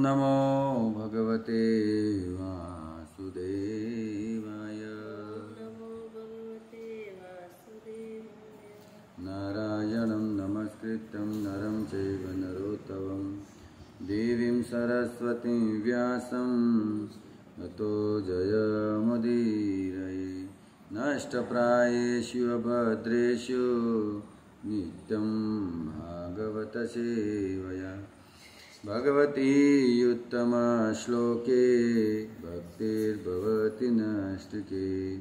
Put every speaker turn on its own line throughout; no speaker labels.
नमो भगवते वासुदेवाय। नारायणं नमस्कृत्यं नरं चैव नरोत्तमं देवीं सरस्वतीं व्यासं ततो जयमुदीरये। नष्टप्रायेषु अभद्रेषु नित्यं भागवतसेवया। भगवती उत्तमश्लोके भक्तिर्भवति नष्टके।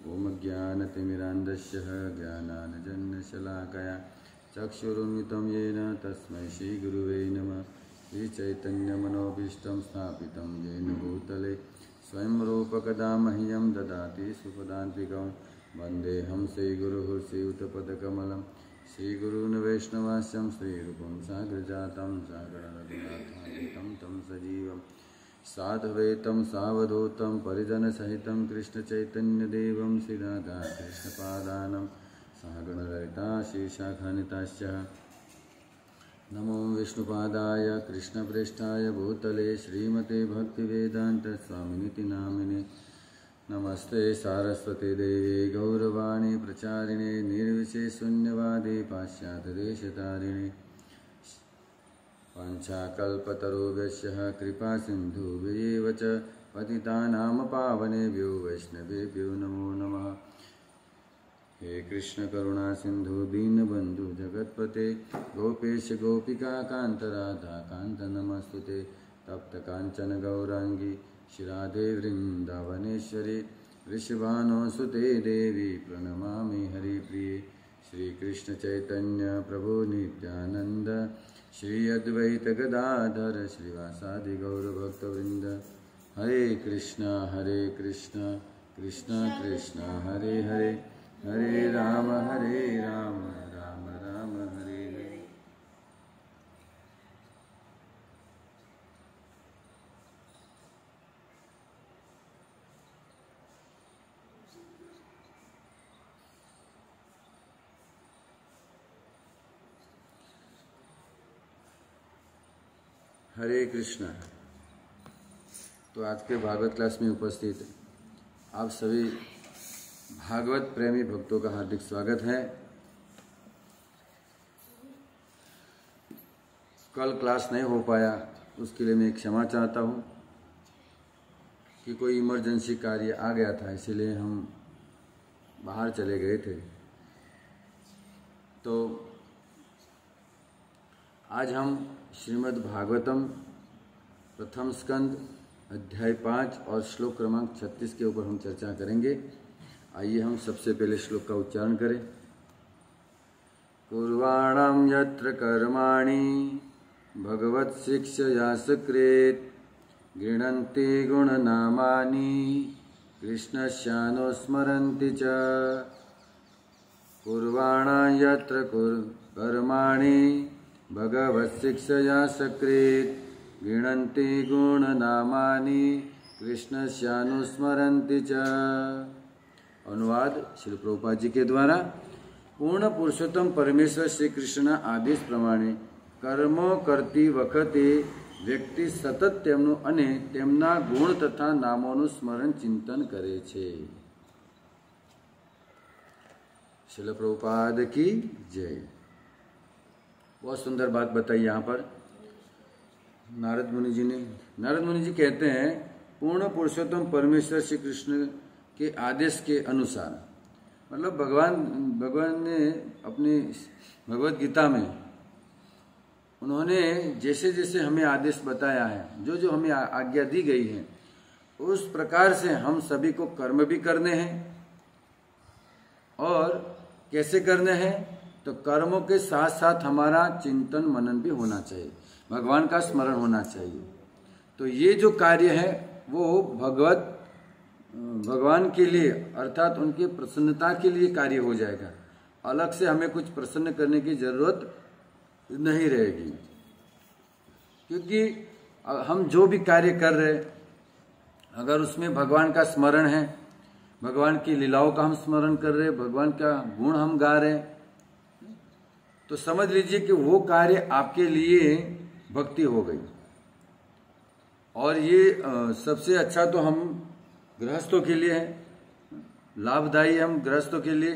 ॐ ज्ञानतिमिरान्धस्य ज्ञानाञ्जनशलाकया चक्षुरुन्मिलितं येन तस्मै श्रीगुरुवे नमः। श्रीचैतन्यमनोभीष्टं स्थापितं येन भूतले स्वयं रूपकदा मह्यं ददाति सुपदान्तिकं। वन्देऽहं श्रीगुरुः श्रीयुतपदकमलं श्रीगुरून् वैष्णवास्यं श्रीरूपं साग्रजातं सागररघुनाथान्वितं तं सजीवं साद्वैतं सावधूतं परिजनसहितं कृष्णचैतन्यदेवं श्रीराधाकृष्णपादानं सहगणललिता श्रीशाखान्विताश्च। नमो विष्णुपादाय कृष्णप्रेष्ठाय भूतले श्रीमते भक्तिवेदान्तस्वामिनिति नामिने। नमस्ते सारस्वती देवी गौरवाणी प्रचारिणे निर्विशेषशून्यवादी पाश्चात्यदेशतारिणे। वाञ्छाकल्पतरुभ्यश्च कृपासिन्धुभ्येव च पतितानां पावनेभ्यो वैष्णवेभ्यो नमो नमः। हे कृष्ण करुणा सिंधु दीनबंधु जगतपते गोपेश गोपिका कांत राधा कांत नमस्तुते। तप्त कांचन गौरांगी श्रीराधे वृंदावनेश्वरी वृषभानुसुते देवी प्रणमामि हरिप्रिये। श्रीकृष्ण चैतन्य प्रभु नित्यानंद श्री अद्वैत गदाधर श्रीवासादि गौरभक्तवृंद। हरे कृष्णा कृष्ण कृष्ण हरे हरे हरे राम राम राम हरे हरे। हरे कृष्णा। तो आज के भागवत क्लास में उपस्थित आप सभी भागवत प्रेमी भक्तों का हार्दिक स्वागत है। कल क्लास नहीं हो पाया, उसके लिए मैं क्षमा चाहता हूँ कि कोई इमरजेंसी कार्य आ गया था, इसीलिए हम बाहर चले गए थे। तो आज हम श्रीमद् भागवतम प्रथम स्कंद अध्याय 5 और श्लोक क्रमांक 36 के ऊपर हम चर्चा करेंगे। आइए हम सबसे पहले श्लोक का उच्चारण करें। कुर्वाणं यत्र कर्माणि भगवत् शिक्षया सुकृत् गृह्णन्ति गुणनामानि कृष्णस्यानुस्मरन्ति च। कुर्वाणं यत्र कर्माणि भगवत् शिक्षया सुकृत् गृह्णन्ति गुणनामानि कृष्णस्यानुस्मरन्ति च। अनुवाद श्री प्रभुपाद जी के द्वारा। पूर्ण पुरुषोत्तम परमेश्वर श्री कृष्ण आदेश प्रमाणे કર્મો કરતી વખતે વ્યક્તિ સતત તેમનું અને તેમના ગુણ તથા નામોનું સ્મરણ ચિંતન કરે છે। श्रील प्रभुपाद की जय। बहुत सुंदर बात बताई यहाँ पर नारद मुनि जी ने। नारद मुनि जी कहते हैं पूर्ण पुरुषोत्तम परमेश्वर श्री कृष्ण के आदेश के अनुसार, मतलब भगवान ने अपनी भगवत गीता में उन्होंने जैसे जैसे हमें आदेश बताया है, जो जो हमें आज्ञा दी गई है, उस प्रकार से हम सभी को कर्म भी करने हैं। और कैसे करने हैं? तो कर्मों के साथ साथ हमारा चिंतन मनन भी होना चाहिए, भगवान का स्मरण होना चाहिए। तो ये जो कार्य है वो भगवान के लिए अर्थात उनकी प्रसन्नता के लिए कार्य हो जाएगा। अलग से हमें कुछ प्रसन्न करने की जरूरत नहीं रहेगी, क्योंकि हम जो भी कार्य कर रहे अगर उसमें भगवान का स्मरण है, भगवान की लीलाओं का हम स्मरण कर रहे, भगवान का गुण हम गा रहे, तो समझ लीजिए कि वो कार्य आपके लिए भक्ति हो गई। और ये सबसे अच्छा तो हम गृहस्थों के लिए है, लाभदायी हम गृहस्थों के लिए,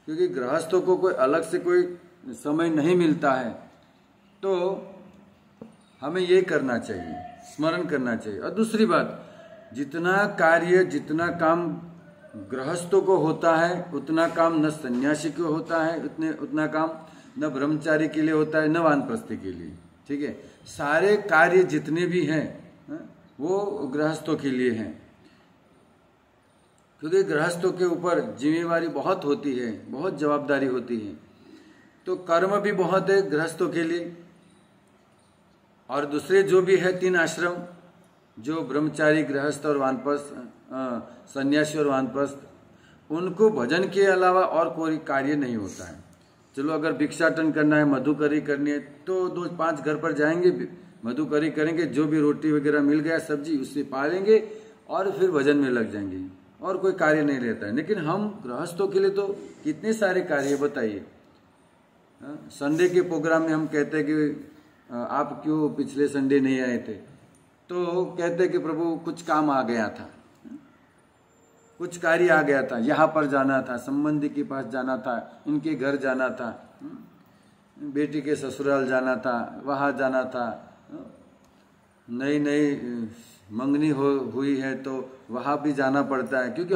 क्योंकि गृहस्थों को कोई अलग से कोई समय नहीं मिलता है। तो हमें ये करना चाहिए, स्मरण करना चाहिए। और दूसरी बात, जितना कार्य जितना काम गृहस्थों को होता है उतना काम न सन्यासी को होता है, उतना काम न ब्रह्मचारी के लिए होता है, न वानप्रस्थी के लिए। ठीक है, सारे कार्य जितने भी हैं वो गृहस्थों के लिए हैं, क्योंकि गृहस्थों के ऊपर जिम्मेवारी बहुत होती है, बहुत जवाबदारी होती है। तो कर्म भी बहुत है गृहस्थों के लिए। और दूसरे जो भी है 3 आश्रम, जो ब्रह्मचारी, गृहस्थ और वानप्रस्थ, सन्यासी और वानप्रस्थ, उनको भजन के अलावा और कोई कार्य नहीं होता है। चलो अगर भिक्षाटन करना है, मधुकरी करनी है, तो 2-5 घर पर जाएंगे, मधुकरी करेंगे, जो भी रोटी वगैरह मिल गया सब्जी उससे पालेंगे और फिर भजन में लग जाएंगे, और कोई कार्य नहीं रहता है। लेकिन हम गृहस्थों के लिए तो कितने सारे कार्य, बताइए। संडे के प्रोग्राम में हम कहते हैं कि आप क्यों पिछले संडे नहीं आए थे, तो कहते कि प्रभु कुछ काम आ गया था, कुछ कार्य आ गया था, यहाँ पर जाना था, संबंधी के पास जाना था, इनके घर जाना था, बेटी के ससुराल जाना था, वहाँ जाना था, नई नई मंगनी हुई है तो वहाँ भी जाना पड़ता है, क्योंकि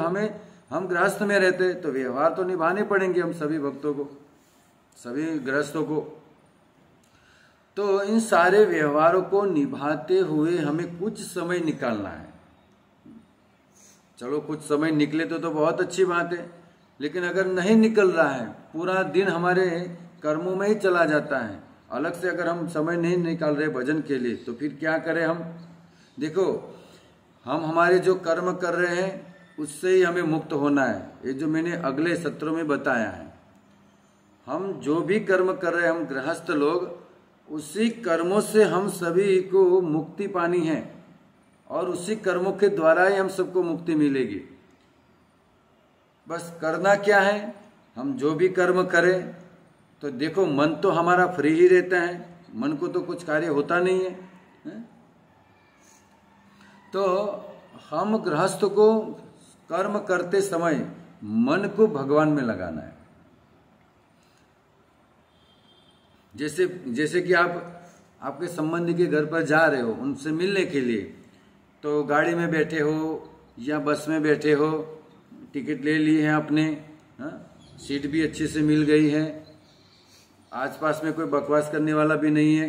हम गृहस्थ में रहते तो व्यवहार तो निभाने पड़ेंगे हम सभी भक्तों को, सभी गृहस्थों को। तो इन सारे व्यवहारों को निभाते हुए हमें कुछ समय निकालना है। चलो कुछ समय निकले तो बहुत अच्छी बात है, लेकिन अगर नहीं निकल रहा है, पूरा दिन हमारे कर्मों में ही चला जाता है, अलग से अगर हम समय नहीं निकाल रहे भजन के लिए, तो फिर क्या करें हम। देखो, हम हमारे जो कर्म कर रहे हैं उससे ही हमें मुक्त होना है। ये जो मैंने अगले सत्रों में बताया है, हम जो भी कर्म कर रहे हैं, हम गृहस्थ लोग, उसी कर्मों से हम सभी को मुक्ति पानी है, और उसी कर्मों के द्वारा ही हम सबको मुक्ति मिलेगी। बस करना क्या है, हम जो भी कर्म करें, तो देखो मन तो हमारा फ्री ही रहता है, मन को तो कुछ कार्य होता नहीं है। तो हम गृहस्थ को कर्म करते समय मन को भगवान में लगाना है। जैसे कि आपके संबंधी के घर पर जा रहे हो उनसे मिलने के लिए, तो गाड़ी में बैठे हो या बस में बैठे हो, टिकट ले लिए हैं आपने, सीट भी अच्छे से मिल गई है, आसपास में कोई बकवास करने वाला भी नहीं है।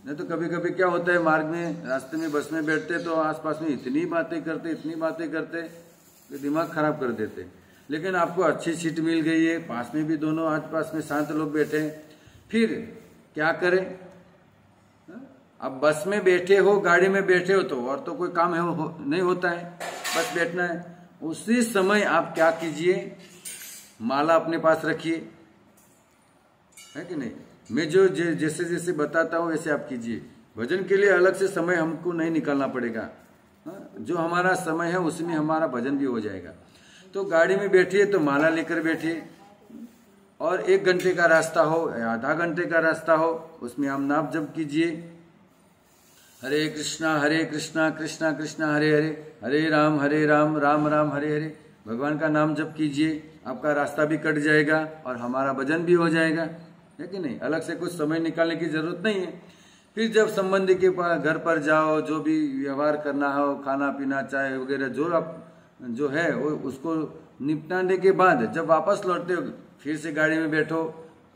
नहीं तो कभी कभी क्या होता है, मार्ग में, रास्ते में, बस में बैठते तो आसपास में इतनी बातें करते कि दिमाग खराब कर देते। लेकिन आपको अच्छी सीट मिल गई है, पास में भी दोनों आसपास में शांत लोग बैठे हैं, फिर क्या करें। अब बस में बैठे हो, गाड़ी में बैठे हो, तो और तो कोई काम नहीं होता है, बस बैठना है। उसी समय आप क्या कीजिए, माला अपने पास रखिए, है कि नहीं। मैं जो जैसे जैसे बताता हूँ वैसे आप कीजिए। भजन के लिए अलग से समय हमको नहीं निकालना पड़ेगा, जो हमारा समय है उसमें हमारा भजन भी हो जाएगा। तो गाड़ी में बैठिए तो माला लेकर बैठिए, और 1 घंटे का रास्ता हो या आधा घंटे का रास्ता हो, उसमें आप नाम जप कीजिए, हरे कृष्णा कृष्णा कृष्णा हरे हरे, हरे राम राम राम हरे हरे। भगवान का नाम जप कीजिए, आपका रास्ता भी कट जाएगा और हमारा भजन भी हो जाएगा, है कि नहीं। अलग से कुछ समय निकालने की जरूरत नहीं है। फिर जब संबंधी के पास घर पर जाओ, जो भी व्यवहार करना हो, खाना पीना, चाय वगैरह जो है वो उसको निपटाने के बाद जब वापस लौटते हो, फिर से गाड़ी में बैठो,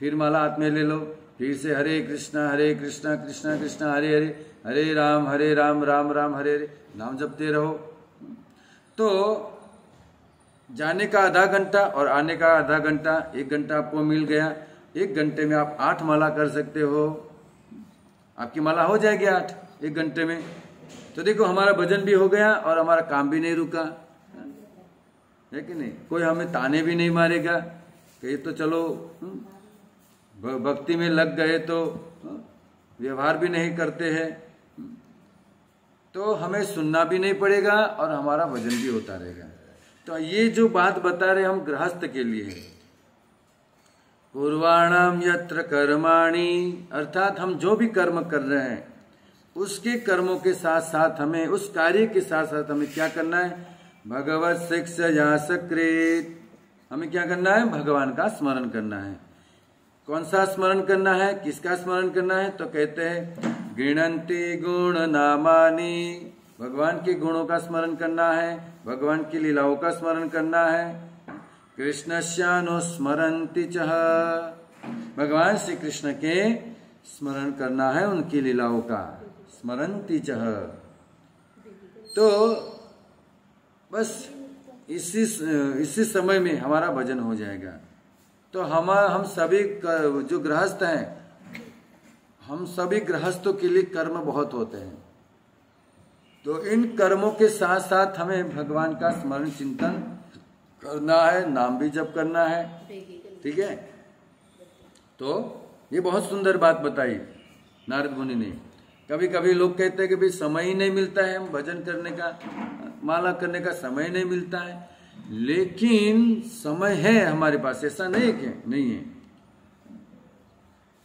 फिर माला हाथ में ले लो, फिर से हरे कृष्णा कृष्णा कृष्णा हरे हरे, हरे राम राम राम हरे हरे, नाम जपते रहो। तो जाने का आधा घंटा और आने का आधा घंटा, 1 घंटा आपको मिल गया। 1 घंटे में आप 8 माला कर सकते हो, आपकी माला हो जाएगी 8 1 घंटे में। तो देखो हमारा भजन भी हो गया और हमारा काम भी नहीं रुका, है कि नहीं। कोई हमें ताने भी नहीं मारेगा कि तो चलो भक्ति में लग गए तो व्यवहार भी नहीं करते हैं, तो हमें सुनना भी नहीं पड़ेगा और हमारा भजन भी होता रहेगा। तो ये जो बात बता रहे हम गृहस्थ के लिए है। पूर्वाणाम यत्र कर्माणि, अर्थात हम जो भी कर्म कर रहे हैं उसके कर्मों के साथ साथ हमें, उस कार्य के साथ साथ हमें क्या करना है? भगवत शिक्षा सकृत, हमें क्या करना है? भगवान का स्मरण करना है। कौन सा स्मरण करना है? किसका स्मरण करना है? तो कहते हैं गृणन्ति गुण नामानि, भगवान के गुणों का स्मरण करना है, भगवान की लीलाओं का स्मरण करना है। कृष्णस्यानुस्मरन्ति च, भगवान श्री कृष्ण के स्मरण करना है, उनकी लीलाओं का स्मरन्ति च। तो बस इसी समय में हमारा भजन हो जाएगा। तो हम सभी जो गृहस्थ हैं, हम सभी गृहस्थों के लिए कर्म बहुत होते हैं। तो इन कर्मों के साथ साथ हमें भगवान का स्मरण चिंतन करना है, नाम भी जप करना है। ठीक है, तो ये बहुत सुंदर बात बताई नारद मुनि ने। कभी कभी लोग कहते हैं कि भाई समय ही नहीं मिलता है, हम भजन करने का, माला करने का समय नहीं मिलता है। लेकिन समय है हमारे पास, ऐसा नहीं है कि नहीं है।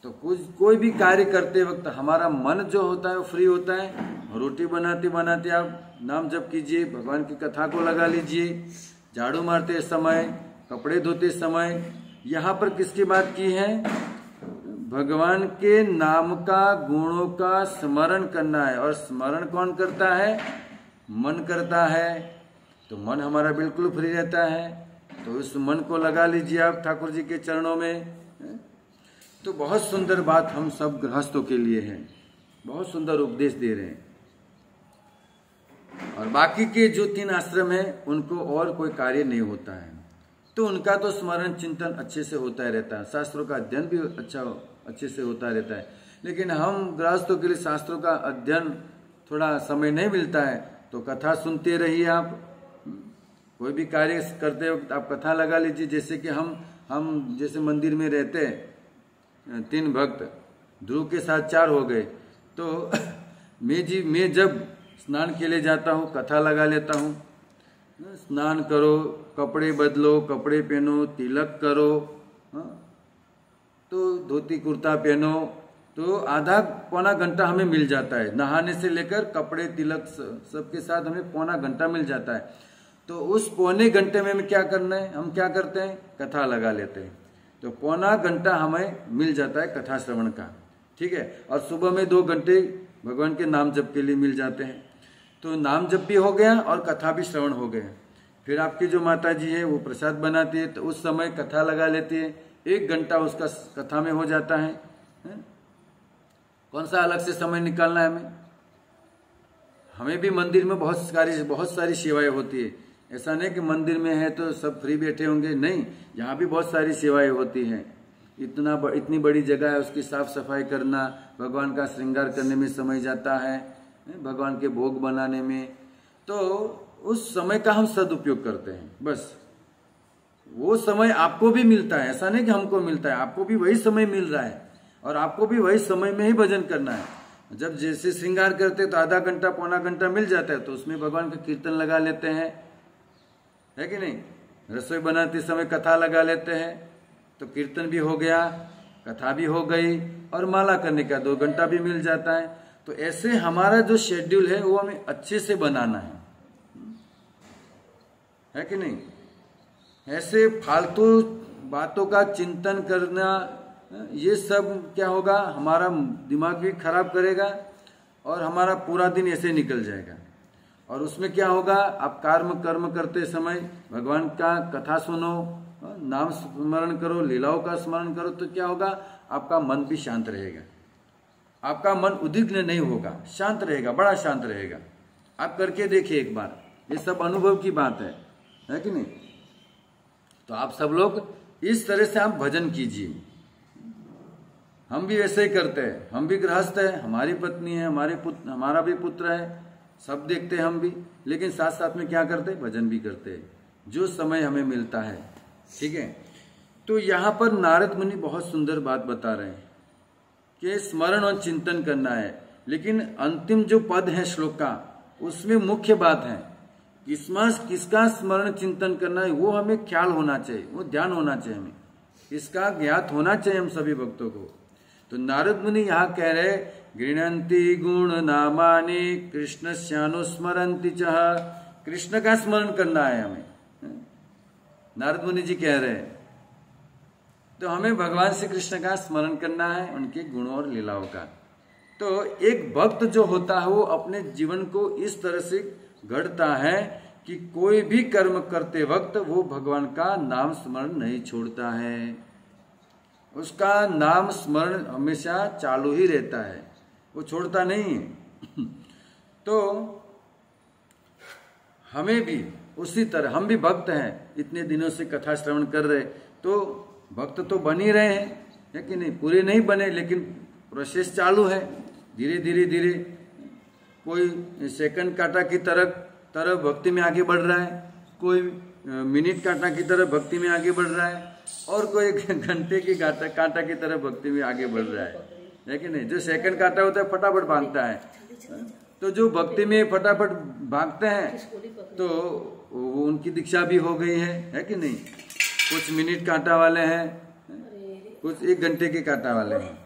तो कोई भी कार्य करते वक्त हमारा मन जो होता है वो फ्री होता है। रोटी बनाते बनाते आप नाम जप कीजिए, भगवान की कथा को लगा लीजिए, झाड़ू मारते समय, कपड़े धोते समय। यहाँ पर किसकी बात की है? भगवान के नाम का, गुणों का स्मरण करना है। और स्मरण कौन करता है? मन करता है। तो मन हमारा बिल्कुल फ्री रहता है। तो उस मन को लगा लीजिए आप ठाकुर जी के चरणों में। तो बहुत सुंदर बात हम सब गृहस्थों के लिए है, बहुत सुंदर उपदेश दे रहे हैं। और बाकी के जो 3 आश्रम हैं उनको और कोई कार्य नहीं होता है, तो उनका तो स्मरण चिंतन अच्छे से होता ही रहता है, शास्त्रों का अध्ययन भी अच्छे से होता रहता है। लेकिन हम गृहस्थों के लिए शास्त्रों का अध्ययन थोड़ा समय नहीं मिलता है, तो कथा सुनते रहिए आप। कोई भी कार्य करते वक्त आप कथा लगा लीजिए। जैसे कि हम जैसे मंदिर में रहते हैं 3 भक्त, ध्रुव के साथ 4 हो गए। तो मैं जब स्नान के लिए जाता हूँ कथा लगा लेता हूँ। स्नान करो, कपड़े बदलो, कपड़े पहनो, तिलक करो, तो धोती कुर्ता पहनो, तो आधा पौना घंटा हमें मिल जाता है। नहाने से लेकर कपड़े तिलक सबके साथ हमें पौना घंटा मिल जाता है। तो उस पौने घंटे में क्या करना है? हम क्या करते हैं? कथा लगा लेते हैं। तो पौना घंटा हमें मिल जाता है कथा श्रवण का। ठीक है, और सुबह में 2 घंटे भगवान के नाम जप के लिए मिल जाते हैं। तो नाम जप भी हो गया और कथा भी श्रवण हो गया। फिर आपकी जो माता जी है वो प्रसाद बनाती है, तो उस समय कथा लगा लेती है। 1 घंटा उसका कथा में हो जाता है। कौन सा अलग से समय निकालना है हमें भी मंदिर में बहुत सारी सेवाएं होती है। ऐसा नहीं कि मंदिर में है तो सब फ्री बैठे होंगे, नहीं, यहाँ भी बहुत सारी सेवाएं होती हैं। इतनी बड़ी जगह है, उसकी साफ सफाई करना, भगवान का श्रृंगार करने में समय जाता है, भगवान के भोग बनाने में। तो उस समय का हम सदुपयोग करते हैं। बस वो समय आपको भी मिलता है, ऐसा नहीं कि हमको मिलता है, आपको भी वही समय मिल रहा है और आपको भी वही समय में ही भजन करना है। जब जैसे श्रृंगार करते तो आधा घंटा पौना घंटा मिल जाता है, तो उसमें भगवान का कीर्तन लगा लेते हैं, है कि नहीं। रसोई बनाते समय कथा लगा लेते हैं, तो कीर्तन भी हो गया, कथा भी हो गई, और माला करने का 2 घंटा भी मिल जाता है। तो ऐसे हमारा जो शेड्यूल है वो हमें अच्छे से बनाना है कि नहीं। ऐसे फालतू बातों का चिंतन करना, ये सब क्या होगा, हमारा दिमाग भी खराब करेगा और हमारा पूरा दिन ऐसे निकल जाएगा। और उसमें क्या होगा, आप कर्म करते समय भगवान का कथा सुनो, नाम स्मरण करो, लीलाओं का स्मरण करो, तो क्या होगा, आपका मन भी शांत रहेगा, आपका मन उद्विग्न नहीं होगा, शांत रहेगा, बड़ा शांत रहेगा। आप करके देखिए एक बार, ये सब अनुभव की बात है कि नहीं। तो आप सब लोग इस तरह से आप भजन कीजिए। हम भी वैसे ही करते हैं, हम भी गृहस्थ है, हमारी पत्नी है, हमारा भी पुत्र है, सब देखते हैं हम भी, लेकिन साथ साथ में क्या करते हैं, भजन भी करते हैं, जो समय हमें मिलता है। ठीक है, तो यहाँ पर नारद मुनि बहुत सुंदर बात बता रहे हैं कि स्मरण और चिंतन करना है। लेकिन अंतिम जो पद है श्लोक का, उसमें मुख्य बात है किसका स्मरण चिंतन करना है, वो हमें ख्याल होना चाहिए, वो ध्यान होना चाहिए, हमें इसका ज्ञात होना चाहिए हम सभी भक्तों को। तो नारद मुनि यहाँ कह रहे गृह्णन्ति गुण नामानि कृष्णस्यानुस्मरन्ति च। कृष्ण का स्मरण करना है हमें, नारद मुनि जी कह रहे हैं। तो हमें भगवान श्री कृष्ण का स्मरण करना है, उनके गुणों और लीलाओं का। तो एक भक्त जो होता है वो अपने जीवन को इस तरह से गढ़ता है कि कोई भी कर्म करते वक्त वो भगवान का नाम स्मरण नहीं छोड़ता है, उसका नाम स्मरण हमेशा चालू ही रहता है, वो छोड़ता नहीं है। तो हमें भी उसी तरह, हम भी भक्त हैं, इतने दिनों से कथा श्रवण कर रहे, तो भक्त तो बन ही रहे हैं, है कि नहीं? पूरे नहीं बने लेकिन प्रोसेस चालू है, धीरे धीरे धीरे कोई सेकंड कांटा की तरफ भक्ति में आगे बढ़ रहा है, कोई मिनट कांटा की तरफ भक्ति में आगे बढ़ रहा है, और कोई घंटे की कांटा की तरफ भक्ति में आगे बढ़ रहा है कि नहीं? जो सेकंड कांटा होता है फटाफट भागता है, तो जो भक्ति में फटाफट भागते हैं तो वो उनकी दीक्षा भी हो गई है कि नहीं? कुछ मिनट कांटा वाले हैं, कुछ 1 घंटे के कांटा वाले हैं।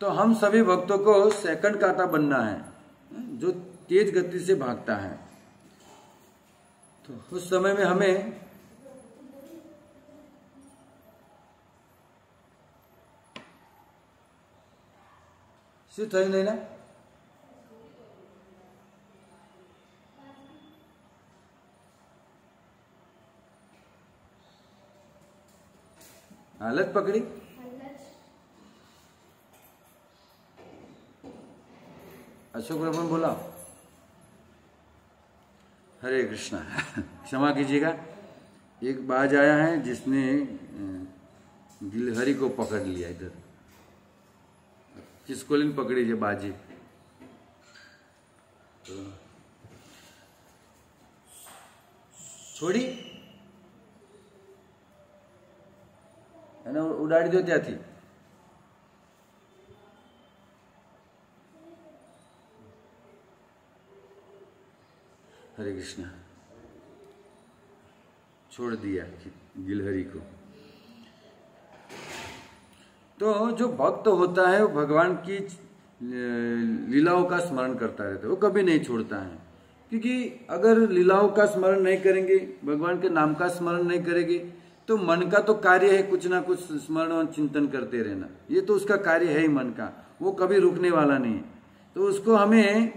तो हम सभी भक्तों को सेकंड कांटा बनना है, जो तेज गति से भागता है। तो उस समय में हमें सिर्फ थई नहीं ना, हालत पकड़ी। अशोक रमन बोला हरे कृष्णा। क्षमा कीजिएगा, एक बाज आया है जिसने गिलहरी को पकड़ लिया इधर। खिसकोलिन पकड़ी है बाजी। तो छोड़ी એને ઉડાડી દો ત્યાંથી। हरे कृष्णा, छोड़ दिया गिलहरी को। तो जो भक्त होता है वो भगवान की लीलाओं का स्मरण करता रहता है, वो कभी नहीं छोड़ता है। क्योंकि अगर लीलाओं का स्मरण नहीं करेंगे, भगवान के नाम का स्मरण नहीं करेंगे, तो मन का तो कार्य है कुछ ना कुछ स्मरण और चिंतन करते रहना, ये तो उसका कार्य है ही मन का, वो कभी रुकने वाला नहीं। तो उसको हमें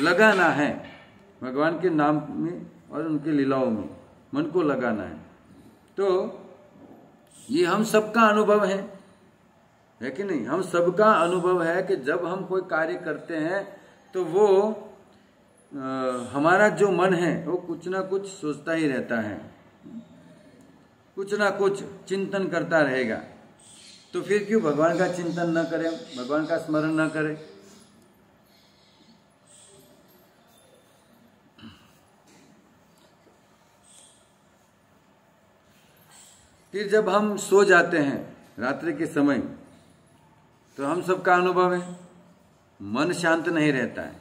लगाना है भगवान के नाम में और उनके लीलाओं में, मन को लगाना है। तो ये हम सबका अनुभव है कि नहीं? हम सबका अनुभव है कि जब हम कोई कार्य करते हैं तो वो हमारा जो मन है वो कुछ ना कुछ सोचता ही रहता है, कुछ ना कुछ चिंतन करता रहेगा। तो फिर क्यों भगवान का चिंतन न करें, भगवान का स्मरण न करें? फिर जब हम सो जाते हैं रात्रि के समय, तो हम सबका अनुभव है मन शांत नहीं रहता है,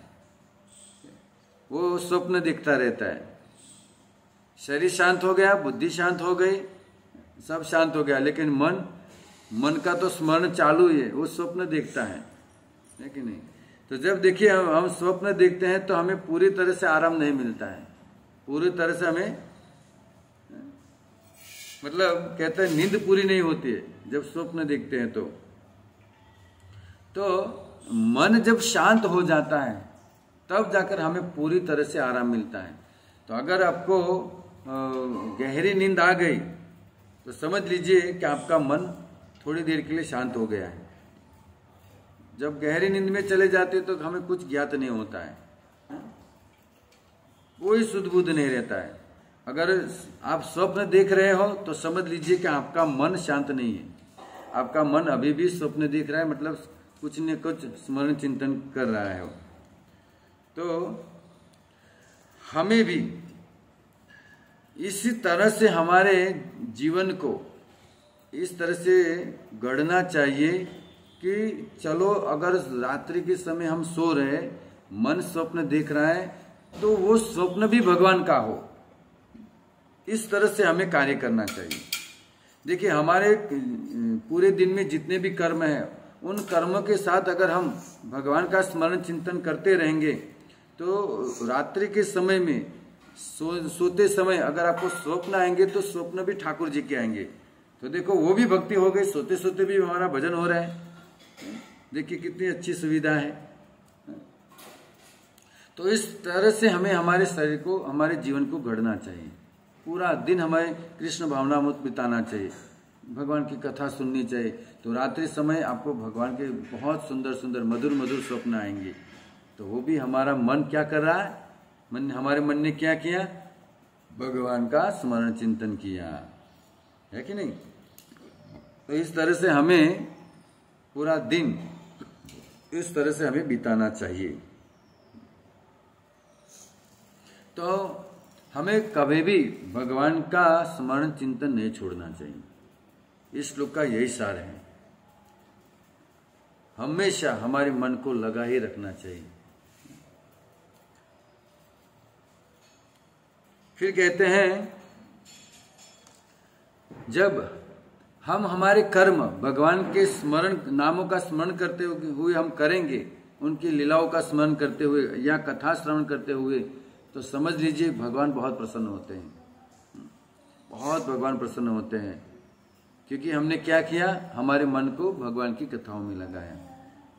वो स्वप्न दिखता रहता है। शरीर शांत हो गया, बुद्धि शांत हो गई, सब शांत हो गया, लेकिन मन का तो स्मरण चालू ही है, वो स्वप्न देखता है कि नहीं? तो जब देखिए हम स्वप्न देखते हैं तो हमें पूरी तरह से आराम नहीं मिलता है, पूरी तरह से हमें मतलब कहते हैं नींद पूरी नहीं होती है जब स्वप्न देखते हैं। तो मन जब शांत हो जाता है तब जाकर हमें पूरी तरह से आराम मिलता है। तो अगर आपको गहरी नींद आ गई तो समझ लीजिए कि आपका मन थोड़ी देर के लिए शांत हो गया है। जब गहरी नींद में चले जाते तो हमें कुछ ज्ञात नहीं होता है, कोई सुध बुध नहीं रहता है। अगर आप स्वप्न देख रहे हो तो समझ लीजिए कि आपका मन शांत नहीं है, आपका मन अभी भी स्वप्न देख रहा है, मतलब कुछ न कुछ स्मरण चिंतन कर रहा है। तो हमें भी इसी तरह से हमारे जीवन को इस तरह से गढ़ना चाहिए कि चलो अगर रात्रि के समय हम सो रहे, मन स्वप्न देख रहा है, तो वो स्वप्न भी भगवान का हो, इस तरह से हमें कार्य करना चाहिए। देखिए हमारे पूरे दिन में जितने भी कर्म हैं उन कर्मों के साथ अगर हम भगवान का स्मरण चिंतन करते रहेंगे तो रात्रि के समय में सोते समय अगर आपको स्वप्न आएंगे तो स्वप्न भी ठाकुर जी के आएंगे। तो देखो वो भी भक्ति हो गई, सोते सोते भी हमारा भजन हो रहा है। देखिए कितनी अच्छी सुविधा है। तो इस तरह से हमें हमारे शरीर को, हमारे जीवन को गढ़ना चाहिए। पूरा दिन हमें कृष्ण भावनामृत बिताना चाहिए, भगवान की कथा सुननी चाहिए। तो रात्रि समय आपको भगवान के बहुत सुंदर सुंदर मधुर मधुर स्वप्न आएंगे। तो वो भी हमारा मन क्या कर रहा है, हमारे मन ने क्या किया, भगवान का स्मरण चिंतन किया, है कि नहीं। तो इस तरह से हमें पूरा दिन इस तरह से हमें बिताना चाहिए। तो हमें कभी भी भगवान का स्मरण चिंतन नहीं छोड़ना चाहिए। इस श्लोक का यही सार है। हमेशा हमारे मन को लगा ही रखना चाहिए। फिर कहते हैं जब हम हमारे कर्म भगवान के स्मरण नामों का स्मरण करते हुए हम करेंगे, उनकी लीलाओं का स्मरण करते हुए या कथा श्रवण करते हुए, तो समझ लीजिए भगवान बहुत प्रसन्न होते हैं, बहुत भगवान प्रसन्न होते हैं। क्योंकि हमने क्या किया, हमारे मन को भगवान की कथाओं में लगाया,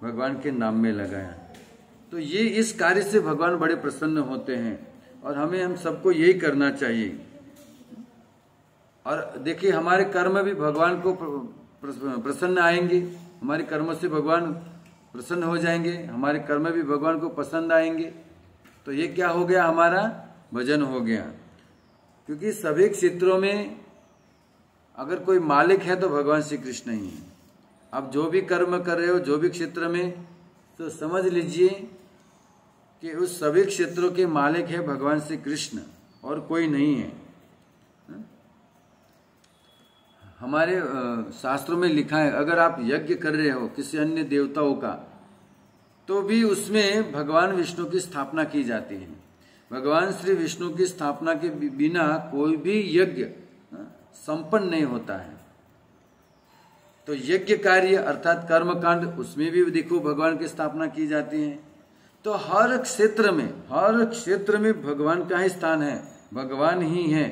भगवान के नाम में लगाया। तो ये इस कार्य से भगवान बड़े प्रसन्न होते हैं और हमें हम सबको यही करना चाहिए। और देखिए हमारे कर्म भी भगवान को प्रसन्न आएंगे, हमारे कर्मों से भगवान प्रसन्न हो जाएंगे, हमारे कर्म भी भगवान को पसंद आएंगे। तो ये क्या हो गया, हमारा भजन हो गया। क्योंकि सभी क्षेत्रों में अगर कोई मालिक है तो भगवान श्री कृष्ण ही है। आप जो भी कर्म कर रहे हो, जो भी क्षेत्र में, तो समझ लीजिए कि उस सभी क्षेत्रों के मालिक है भगवान श्री कृष्ण और कोई नहीं है। हमारे शास्त्रों में लिखा है अगर आप यज्ञ कर रहे हो किसी अन्य देवताओं का, तो भी उसमें भगवान विष्णु की स्थापना की जाती है। भगवान श्री विष्णु की स्थापना के बिना कोई भी यज्ञ संपन्न नहीं होता है। तो यज्ञ कार्य अर्थात कर्म कांड, उसमें भी देखो भगवान की स्थापना की जाती है। तो हर क्षेत्र में भगवान का ही स्थान है, भगवान ही है।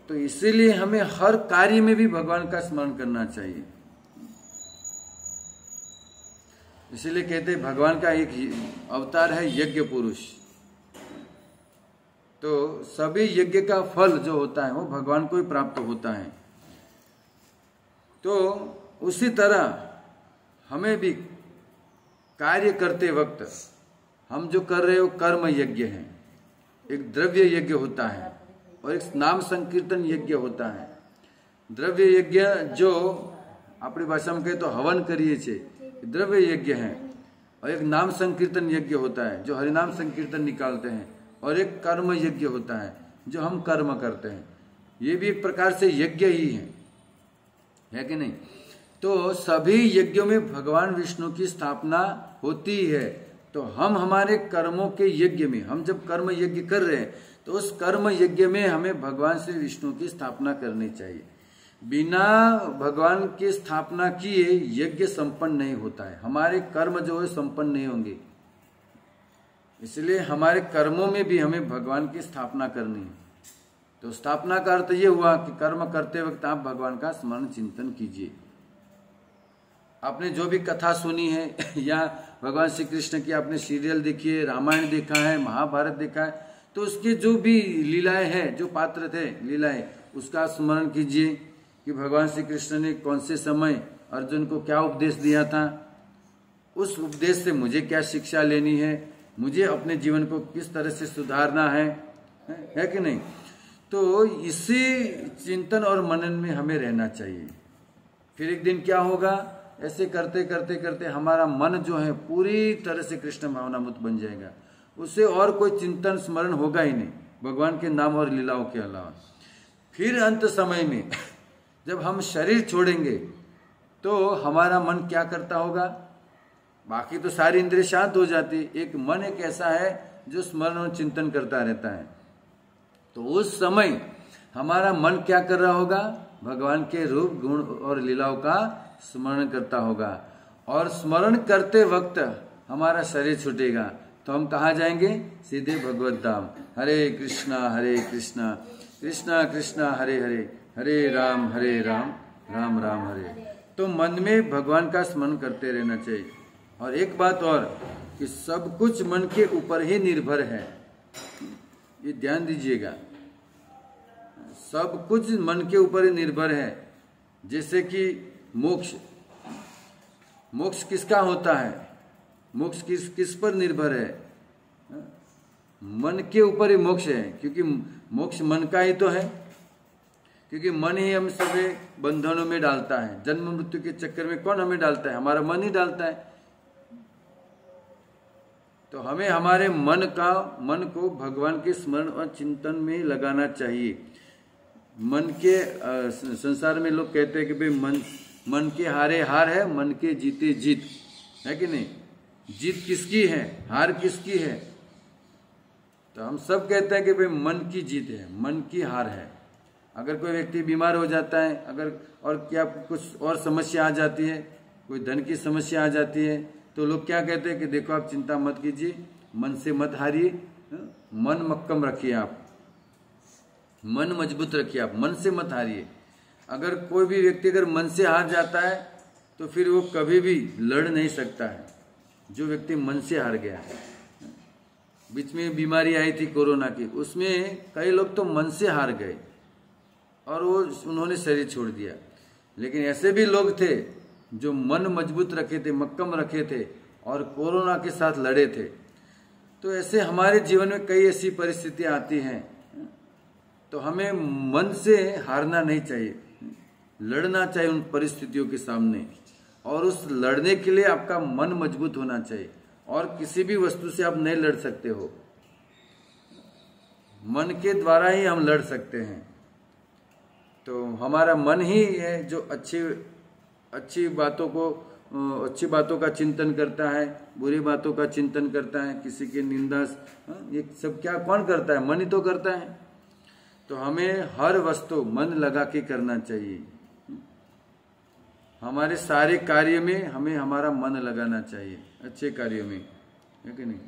तो इसीलिए हमें हर कार्य में भी भगवान का स्मरण करना चाहिए। इसीलिए कहते हैं भगवान का एक अवतार है यज्ञ पुरुष। तो सभी यज्ञ का फल जो होता है वो भगवान को ही प्राप्त होता है। तो उसी तरह हमें भी कार्य करते वक्त हम जो कर रहे हो कर्म यज्ञ है, एक द्रव्य यज्ञ होता है और एक नाम संकीर्तन यज्ञ होता है। द्रव्य यज्ञ जो अपनी भाषा में कहे तो हवन करिए छे, द्रव्य यज्ञ है। और एक नाम संकीर्तन यज्ञ होता है जो हरिनाम संकीर्तन निकालते हैं। और एक कर्म यज्ञ होता है जो हम कर्म करते हैं। ये भी एक प्रकार से यज्ञ ही है कि नहीं। तो सभी यज्ञों में भगवान विष्णु की स्थापना होती है। तो हम हमारे कर्मों के यज्ञ में, हम जब कर्म यज्ञ कर रहे हैं तो उस कर्म यज्ञ में हमें भगवान श्री विष्णु की स्थापना करनी चाहिए। बिना भगवान की स्थापना किए यज्ञ संपन्न नहीं होता है, हमारे कर्म जो है संपन्न नहीं होंगे। इसलिए हमारे कर्मों में भी हमें भगवान की स्थापना करनी है। तो स्थापना का अर्थ ये हुआ कि कर्म करते वक्त आप भगवान का स्मरण चिंतन कीजिए। आपने जो भी कथा सुनी है या भगवान श्री कृष्ण की आपने सीरियल देखी है, रामायण देखा है, महाभारत देखा है, तो उसकी जो भी लीलाएं हैं, जो पात्र थे लीलाएं, उसका स्मरण कीजिए कि भगवान श्री कृष्ण ने कौन से समय अर्जुन को क्या उपदेश दिया था, उस उपदेश से मुझे क्या शिक्षा लेनी है, मुझे अपने जीवन को किस तरह से सुधारना है कि नहीं। तो इसी चिंतन और मनन में हमें रहना चाहिए। फिर एक दिन क्या होगा, ऐसे करते करते करते हमारा मन जो है पूरी तरह से कृष्ण भावनामृत बन जाएगा। उससे और कोई चिंतन स्मरण होगा ही नहीं भगवान के नाम और लीलाओं के अलावा। फिर अंत समय में जब हम शरीर छोड़ेंगे तो हमारा मन क्या करता होगा, बाकी तो सारी इंद्रिय शांत हो जाती, एक मन एक ऐसा है जो स्मरण और चिंतन करता रहता है। तो उस समय हमारा मन क्या कर रहा होगा, भगवान के रूप गुण और लीलाओं का स्मरण करता होगा। और स्मरण करते वक्त हमारा शरीर छूटेगा तो हम कहाँ जाएंगे? सीधे भगवत धाम। हरे कृष्णा कृष्णा कृष्णा हरे हरे, हरे राम राम राम हरे। तो मन में भगवान का स्मरण करते रहना चाहिए। और एक बात और कि सब कुछ मन के ऊपर ही निर्भर है, ये ध्यान दीजिएगा। सब कुछ मन के ऊपर ही निर्भर है। जैसे कि मोक्ष किसका होता है? मोक्ष किस पर निर्भर है? मन के ऊपर ही मोक्ष है, क्योंकि मोक्ष मन का ही तो है। क्योंकि मन ही हम सभी बंधनों में डालता है। जन्म मृत्यु के चक्कर में कौन हमें डालता है? हमारा मन ही डालता है। तो हमें हमारे मन को भगवान के स्मरण और चिंतन में लगाना चाहिए। मन के संसार में लोग कहते हैं कि भाई मन के हारे हार है, मन के जीते जीत है कि नहीं? जीत किसकी है, हार किसकी है? तो हम सब कहते हैं कि भाई मन की जीत है, मन की हार है। अगर कोई व्यक्ति बीमार हो जाता है, अगर और क्या कुछ और समस्या आ जाती है, कोई धन की समस्या आ जाती है, तो लोग क्या कहते हैं कि देखो आप चिंता मत कीजिए, मन से मत हारिए, मन मक्कम रखिए, आप मन मजबूत रखिए, आप मन से मत हारिए। अगर कोई भी व्यक्ति अगर मन से हार जाता है तो फिर वो कभी भी लड़ नहीं सकता है। जो व्यक्ति मन से हार गया है, बीच में बीमारी आई थी कोरोना की, उसमें कई लोग तो मन से हार गए और उन्होंने शरीर छोड़ दिया। लेकिन ऐसे भी लोग थे जो मन मजबूत रखे थे, मक्कम रखे थे और कोरोना के साथ लड़े थे। तो ऐसे हमारे जीवन में कई ऐसी परिस्थितियां आती हैं, तो हमें मन से हारना नहीं चाहिए, लड़ना चाहिए उन परिस्थितियों के सामने। और उस लड़ने के लिए आपका मन मजबूत होना चाहिए, और किसी भी वस्तु से आप नहीं लड़ सकते हो। मन के द्वारा ही हम लड़ सकते हैं। तो हमारा मन ही है जो अच्छी बातों का चिंतन करता है, बुरी बातों का चिंतन करता है, किसी की निंदा, ये सब क्या कौन करता है? मन ही तो करता है। तो हमें हर वस्तु मन लगा के करना चाहिए। हमारे सारे कार्य में हमें हमारा मन लगाना चाहिए, अच्छे कार्यों में, है कि नहीं?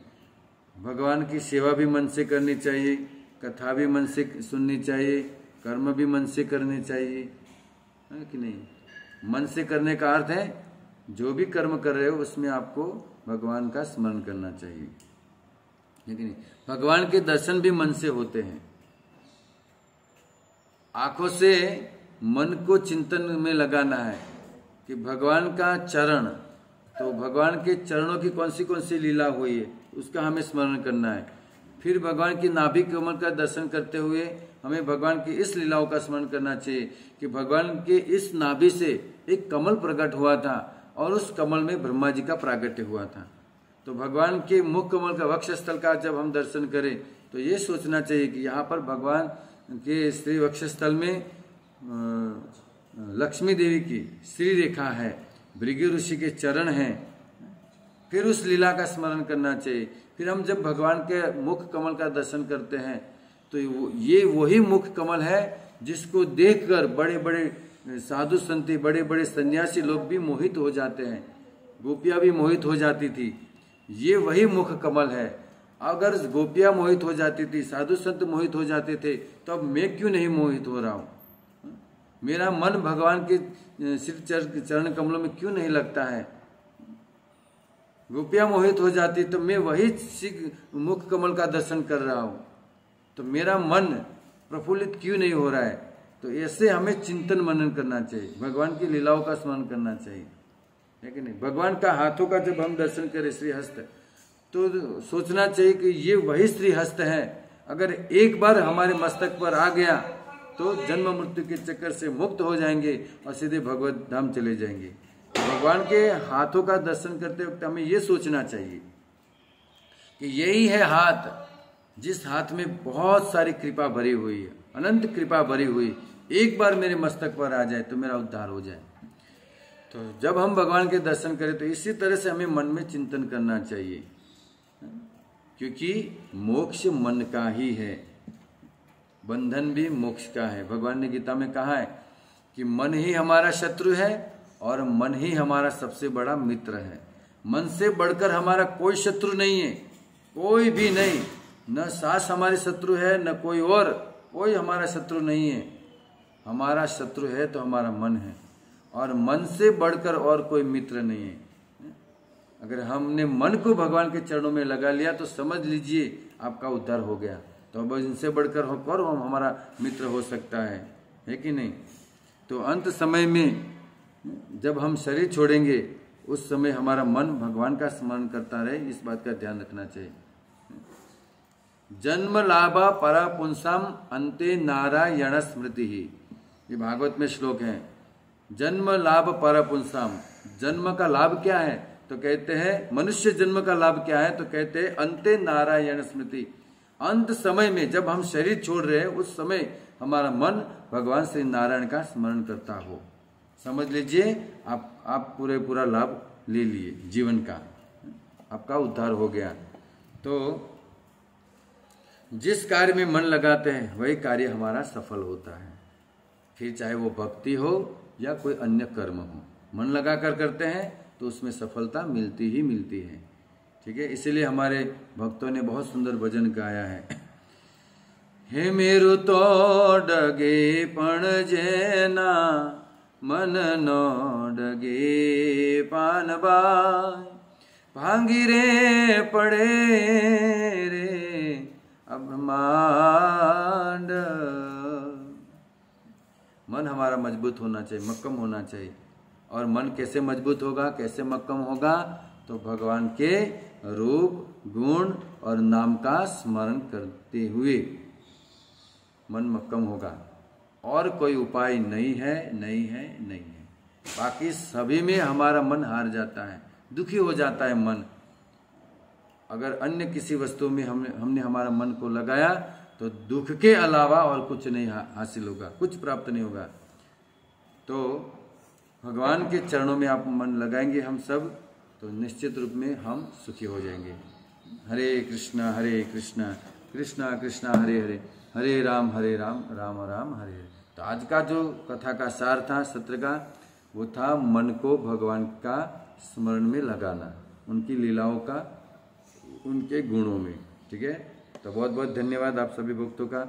भगवान की सेवा भी मन से करनी चाहिए, कथा भी मन से सुननी चाहिए, कर्म भी मन से करने चाहिए, है कि नहीं? मन से करने का अर्थ है जो भी कर्म कर रहे हो उसमें आपको भगवान का स्मरण करना चाहिए, है कि नहीं? भगवान के दर्शन भी मन से होते हैं। आंखों से मन को चिंतन में लगाना है कि भगवान का चरण, तो भगवान के चरणों की कौन सी लीला हुई है उसका हमें स्मरण करना है। फिर भगवान की नाभि कमल का दर्शन करते हुए हमें भगवान की इस लीलाओं का स्मरण करना चाहिए कि भगवान के इस नाभि से एक कमल प्रकट हुआ था और उस कमल में ब्रह्मा जी का प्रागट्य हुआ था। तो भगवान के मुख कमल का, वक्ष स्थल का जब हम दर्शन करें तो ये सोचना चाहिए कि यहाँ पर भगवान के श्री वक्ष स्थल में लक्ष्मी देवी की श्री रेखा है, भृगु ऋषि के चरण हैं। फिर उस लीला का स्मरण करना चाहिए। फिर हम जब भगवान के मुख कमल का दर्शन करते हैं तो ये वही मुख कमल है जिसको देखकर बड़े बड़े साधु संत, बड़े बड़े सन्यासी लोग भी मोहित हो जाते हैं, गोपियां भी मोहित हो जाती थी। ये वही मुख कमल है। अगर गोपियां मोहित हो जाती थी, साधु संत मोहित हो जाते थे, तो अब मैं क्यों नहीं मोहित हो रहा हूं? मेरा मन भगवान के श्री चरण कमलों में क्यों नहीं लगता है? गोपियां मोहित हो जाती तो मैं वही मुख कमल का दर्शन कर रहा हूं, तो मेरा मन प्रफुल्लित क्यों नहीं हो रहा है? तो ऐसे हमें चिंतन मनन करना चाहिए, भगवान की लीलाओं का स्मरण करना चाहिए, है कि नहीं? भगवान का हाथों का जब हम दर्शन करें श्री हस्त, तो सोचना चाहिए कि ये वही श्री हस्त है। अगर एक बार हमारे मस्तक पर आ गया तो जन्म मृत्यु के चक्कर से मुक्त हो जाएंगे और सीधे भगवत धाम चले जाएंगे। भगवान के हाथों का दर्शन करते वक्त हमें यह सोचना चाहिए कि यही है हाथ, जिस हाथ में बहुत सारी कृपा भरी हुई है, अनंत कृपा भरी हुई। एक बार मेरे मस्तक पर आ जाए तो मेरा उद्धार हो जाए। तो जब हम भगवान के दर्शन करें तो इसी तरह से हमें मन में चिंतन करना चाहिए, क्योंकि मोक्ष मन का ही है, बंधन भी मोक्ष का है। भगवान ने गीता में कहा है कि मन ही हमारा शत्रु है और मन ही हमारा सबसे बड़ा मित्र है। मन से बढ़कर हमारा कोई शत्रु नहीं है, कोई भी नहीं। न सास हमारे शत्रु है, न कोई और, कोई हमारा शत्रु नहीं है। हमारा शत्रु है तो हमारा मन है, और मन से बढ़कर और कोई मित्र नहीं है। अगर हमने मन को भगवान के चरणों में लगा लिया तो समझ लीजिए आपका उद्धार हो गया। तो अब इनसे बढ़कर होकर हमारा मित्र हो सकता है कि नहीं। तो अंत समय में जब हम शरीर छोड़ेंगे उस समय हमारा मन भगवान का स्मरण करता रहे, इस बात का ध्यान रखना चाहिए। जन्म लाभ परा पुंसाम अंते नारायण स्मृति ही, ये भागवत में श्लोक है। जन्म लाभ परा पुंसाम, जन्म का लाभ क्या है तो कहते हैं, मनुष्य जन्म का लाभ क्या है तो कहते हैं अंते नारायण स्मृति। अंत समय में जब हम शरीर छोड़ रहे हैं उस समय हमारा मन भगवान श्री नारायण का स्मरण करता हो। समझ लीजिए आप पूरा लाभ ले लिए जीवन का, आपका उद्धार हो गया। तो जिस कार्य में मन लगाते हैं वही कार्य हमारा सफल होता है, फिर चाहे वो भक्ति हो या कोई अन्य कर्म हो। मन लगा कर करते हैं तो उसमें सफलता मिलती ही मिलती है। ठीक है, इसीलिए हमारे भक्तों ने बहुत सुंदर भजन गाया है। हे मेरु तो डगे पण जेना मन नो डगे पानबा, भांगी रे पड़े रे अब्रह्मांड। मन हमारा मजबूत होना चाहिए, मक्कम होना चाहिए। और मन कैसे मजबूत होगा, कैसे मक्कम होगा तो भगवान के रूप गुण और नाम का स्मरण करते हुए मन मक्कम होगा। और कोई उपाय नहीं है, नहीं है, नहीं है। बाकी सभी में हमारा मन हार जाता है, दुखी हो जाता है मन। अगर अन्य किसी वस्तु में हमने हमारा मन को लगाया तो दुख के अलावा और कुछ नहीं हासिल होगा, कुछ प्राप्त नहीं होगा। तो भगवान के चरणों में आप मन लगाएंगे हम सब तो निश्चित रूप में हम सुखी हो जाएंगे। हरे कृष्णा कृष्णा कृष्णा हरे हरे, हरे राम राम राम हरे हरे। तो आज का जो कथा का सार था सत्र का, वो था मन को भगवान का स्मरण में लगाना, उनकी लीलाओं का, उनके गुणों में। ठीक है, तो बहुत बहुत धन्यवाद आप सभी भक्तों का,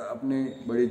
अपने बड़ी